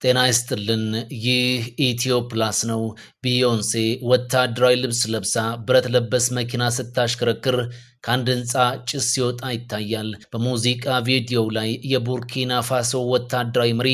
ጤና ይስጥልን። ይህ ኢትዮ ፕላስ ነው። ቢዮንሴ ወታደራዊ ልብስ ለብሳ ብረት ለበስ መኪና ስታሽከረክር ከአንድ ህንፃ ጭስ ሲወጣ ይታያል። በሙዚቃ ቪዲዮው ላይ የቡርኪና ፋሶ ወታደራዊ መሪ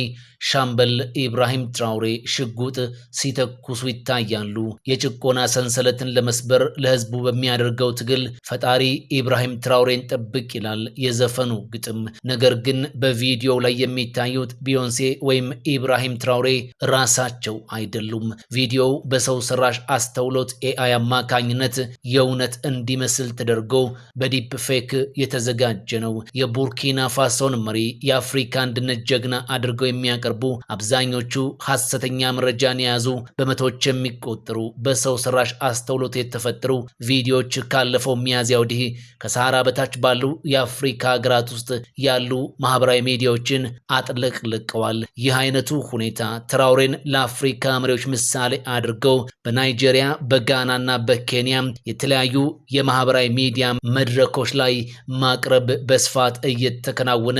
ሻምበል ኢብራሂም ትራውሬ ሽጉጥ ሲተኩሱ ይታያሉ። የጭቆና ሰንሰለትን ለመስበር ለህዝቡ በሚያደርገው ትግል ፈጣሪ ኢብራሂም ትራውሬን ጠብቅ ይላል የዘፈኑ ግጥም። ነገር ግን በቪዲዮው ላይ የሚታዩት ቢዮንሴ ወይም ኢብራሂም ትራውሬ ራሳቸው አይደሉም። ቪዲዮው በሰው ሰራሽ አስተውሎት ኤአይ አማካኝነት የእውነት እንዲመስል ተደርጎ በዲፕ ፌክ የተዘጋጀ ነው። የቡርኪና ፋሶን መሪ የአፍሪካ አንድነት ጀግና አድርገው የሚያቀርቡ አብዛኞቹ ሐሰተኛ መረጃን የያዙ በመቶዎች የሚቆጠሩ በሰው ሰራሽ አስተውሎት የተፈጠሩ ቪዲዮዎች ካለፈው ሚያዝያ ወዲህ ከሰሃራ በታች ባሉ የአፍሪካ ሀገራት ውስጥ ያሉ ማህበራዊ ሚዲያዎችን አጥለቅልቀዋል። ይህ አይነቱ ሁኔታ ትራውሬን ለአፍሪካ መሪዎች ምሳሌ አድርገው በናይጄሪያ፣ በጋናና በኬንያ የተለያዩ የማህበራዊ ሚዲያ መድረኮች ላይ ማቅረብ በስፋት እየተከናወነ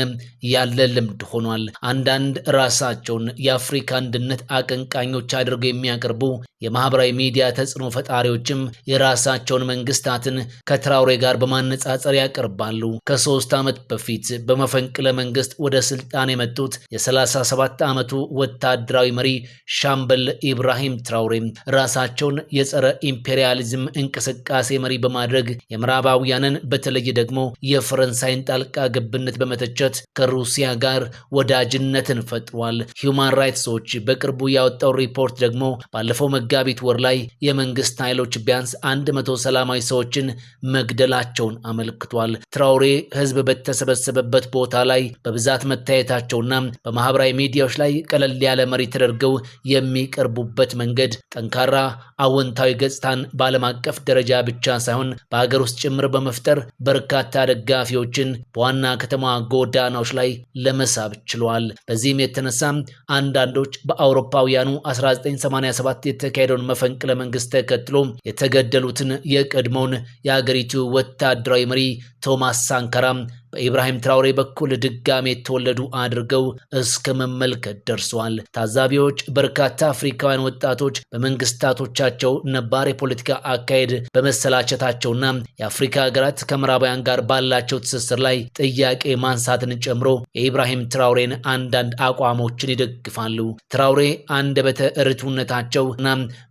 ያለ ልምድ ሆኗል። አንዳንድ ራሳቸውን የአፍሪካ አንድነት አቀንቃኞች አድርገው የሚያቀርቡ የማህበራዊ ሚዲያ ተጽዕኖ ፈጣሪዎችም የራሳቸውን መንግስታትን ከትራውሬ ጋር በማነጻጸር ያቀርባሉ። ከ3 ዓመት በፊት በመፈንቅለ መንግስት ወደ ስልጣን የመጡት የ37 ዓመቱ ወታደራዊ መሪ ሻምበል ኢብራሂም ትራውሬ ራሳቸውን የጸረ ኢምፔሪያሊዝም እንቅስቃሴ መሪ በማድረግ የምዕራባውያንን በተለይ ደግሞ የፈረንሳይን ጣልቃ ገብነት በመተቸት ከሩሲያ ጋር ወዳጅነትን ፈጥሯል። ሂውማን ራይትስ ዎች በቅርቡ ያወጣው ሪፖርት ደግሞ ባለፈው መጋቢት ወር ላይ የመንግስት ኃይሎች ቢያንስ 100 ሰላማዊ ሰዎችን መግደላቸውን አመልክቷል። ትራውሬ ህዝብ በተሰበሰበበት ቦታ ላይ በብዛት መታየታቸውና በማህበራዊ ሚዲያዎች ላይ ቀለል ያለ መሪ ተደርገው የሚቀርቡበት መንገድ ጠንካራ አወንታዊ ገጽታን በዓለም አቀፍ ደረጃ ብቻ ሳይሆን በሀገር ውስጥ ጭምር በመፍጠር በርካታ ደጋፊዎችን በዋና ከተማ ጎዳናዎች ላይ ለመሳብ ችሏል። በዚህም የተነሳ አንዳንዶች በአውሮፓውያኑ 1987 የተካሄደውን መፈንቅለ መንግስት ተከትሎ የተገደሉትን የቀድሞውን የሀገሪቱ ወታደራዊ መሪ ቶማስ ሳንካራ በኢብራሂም ትራውሬ በኩል ድጋሜ የተወለዱ አድርገው እስከ መመልከት ደርሰዋል። ታዛቢዎች በርካታ አፍሪካውያን ወጣቶች በመንግስታቶቻቸው ነባር የፖለቲካ አካሄድ በመሰላቸታቸውና የአፍሪካ ሀገራት ከምዕራባውያን ጋር ባላቸው ትስስር ላይ ጥያቄ ማንሳትን ጨምሮ የኢብራሂም ትራውሬን አንዳንድ አቋሞችን ይደግፋሉ። ትራውሬ አንደበተ ርቱዕነታቸውና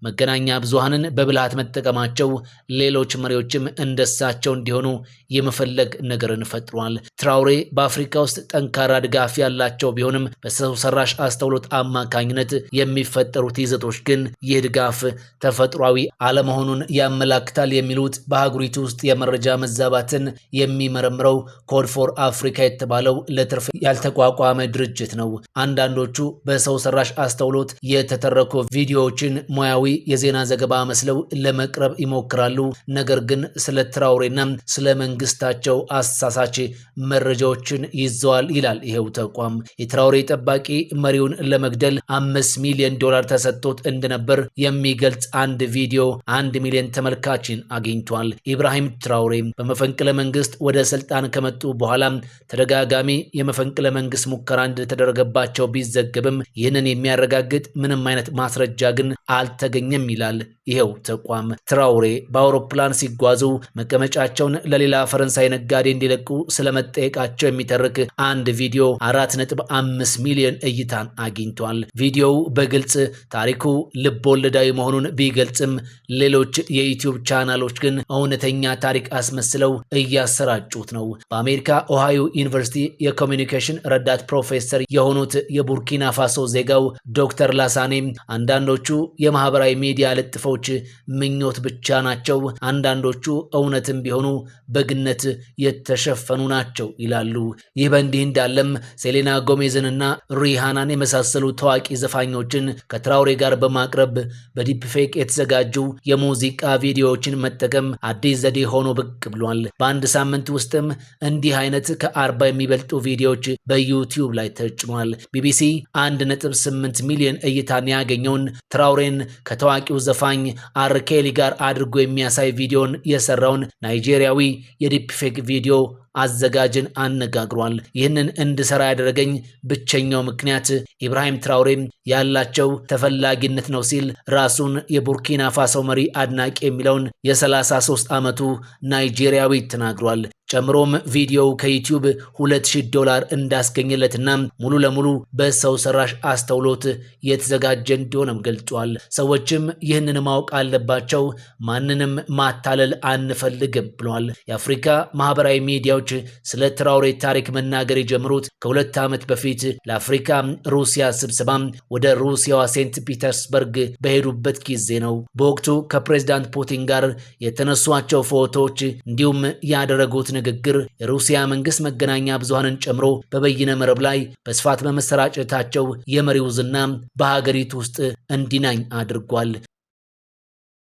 መገናኛ ብዙሃንን በብልሃት መጠቀማቸው ሌሎች መሪዎችም እንደሳቸው እንዲሆኑ የመፈለግ ነገርን ፈጥሯል። ትራውሬ በአፍሪካ ውስጥ ጠንካራ ድጋፍ ያላቸው ቢሆንም በሰው ሰራሽ አስተውሎት አማካኝነት የሚፈጠሩት ይዘቶች ግን ይህ ድጋፍ ተፈጥሯዊ አለመሆኑን ያመላክታል የሚሉት በአህጉሪቱ ውስጥ የመረጃ መዛባትን የሚመረምረው ኮድ ፎር አፍሪካ የተባለው ለትርፍ ያልተቋቋመ ድርጅት ነው። አንዳንዶቹ በሰው ሰራሽ አስተውሎት የተተረኩ ቪዲዮዎችን ሙያዊ የዜና ዘገባ መስለው ለመቅረብ ይሞክራሉ። ነገር ግን ስለ ትራውሬና ስለ መንግስታቸው አሳሳች መረጃዎችን ይዘዋል ይላል ይሄው ተቋም። የትራውሬ ጠባቂ መሪውን ለመግደል $5 ሚሊዮን ተሰጥቶት እንደነበር የሚገልጽ አንድ ቪዲዮ 1 ሚሊዮን ተመልካችን አግኝቷል። ኢብራሂም ትራውሬ በመፈንቅለ መንግስት ወደ ስልጣን ከመጡ በኋላ ተደጋጋሚ የመፈንቅለ መንግስት ሙከራ እንደተደረገባቸው ቢዘገብም ይህንን የሚያረጋግጥ ምንም አይነት ማስረጃ ግን አልተገኘም ይላል ይሄው ተቋም። ትራውሬ በአውሮፕላን ሲጓዙ መቀመጫቸውን ለሌላ ፈረንሳይ ነጋዴ እንዲለቁ ስለመጠየቃቸው የሚተርክ አንድ ቪዲዮ 4.5 ሚሊዮን እይታን አግኝቷል። ቪዲዮው በግልጽ ታሪኩ ልብ ወለዳዊ መሆኑን ቢገልጽም ሌሎች የዩቲዩብ ቻናሎች ግን እውነተኛ ታሪክ አስመስለው እያሰራጩት ነው። በአሜሪካ ኦሃዮ ዩኒቨርሲቲ የኮሚኒኬሽን ረዳት ፕሮፌሰር የሆኑት የቡርኪና ፋሶ ዜጋው ዶክተር ላሳኔ አንዳንዶቹ የማህበራዊ ሚዲያ ልጥፎች ምኞት ብቻ ናቸው፣ አንዳንዶቹ እውነትም ቢሆኑ በግነት የተሸፈኑ ናቸው ይላሉ። ይህ በእንዲህ እንዳለም ሴሌና ጎሜዝንና ሪሃናን የመሳሰሉ ታዋቂ ዘፋኞችን ከትራውሬ ጋር በማቅረብ በዲፕ ፌክ የተዘጋጁ የሙዚቃ ቪዲዮዎችን መጠቀም አዲስ ዘዴ ሆኖ ብቅ ብሏል። በአንድ ሳምንት ውስጥም እንዲህ አይነት ከ40 የሚበልጡ ቪዲዮዎች በዩቲዩብ ላይ ተጭኗል። ቢቢሲ 1.8 ሚሊዮን እይታን ያገኘውን ትራውሬን ከታዋቂው ዘፋኝ አርኬሊ ጋር አድርጎ የሚያሳይ ቪዲዮን የሰራውን ናይጄሪያዊ የዲፕ ፌክ ቪዲዮ አዘጋጅን አነጋግሯል። ይህንን እንድሰራ ያደረገኝ ብቸኛው ምክንያት ኢብራሂም ትራውሬም ያላቸው ተፈላጊነት ነው ሲል ራሱን የቡርኪና ፋሶ መሪ አድናቂ የሚለውን የ33 ዓመቱ ናይጄሪያዊ ተናግሯል። ጨምሮም ቪዲዮው ከዩቲዩብ $2000 እንዳስገኘለትና ሙሉ ለሙሉ በሰው ሰራሽ አስተውሎት የተዘጋጀ እንደሆነም ገልጿል። ሰዎችም ይህንን ማወቅ አለባቸው፣ ማንንም ማታለል አንፈልግም ብሏል። የአፍሪካ ማህበራዊ ሚዲያዎች ስለ ትራውሬ ታሪክ መናገር የጀመሩት ከ2 ዓመት በፊት ለአፍሪካ ሩሲያ ስብሰባ ወደ ሩሲያዋ ሴንት ፒተርስበርግ በሄዱበት ጊዜ ነው። በወቅቱ ከፕሬዝዳንት ፑቲን ጋር የተነሷቸው ፎቶዎች እንዲሁም ያደረጉት ንግግር የሩሲያ መንግስት መገናኛ ብዙሃንን ጨምሮ በበይነ መረብ ላይ በስፋት በመሰራጨታቸው የመሪው ዝና በሀገሪቱ ውስጥ እንዲናኝ አድርጓል።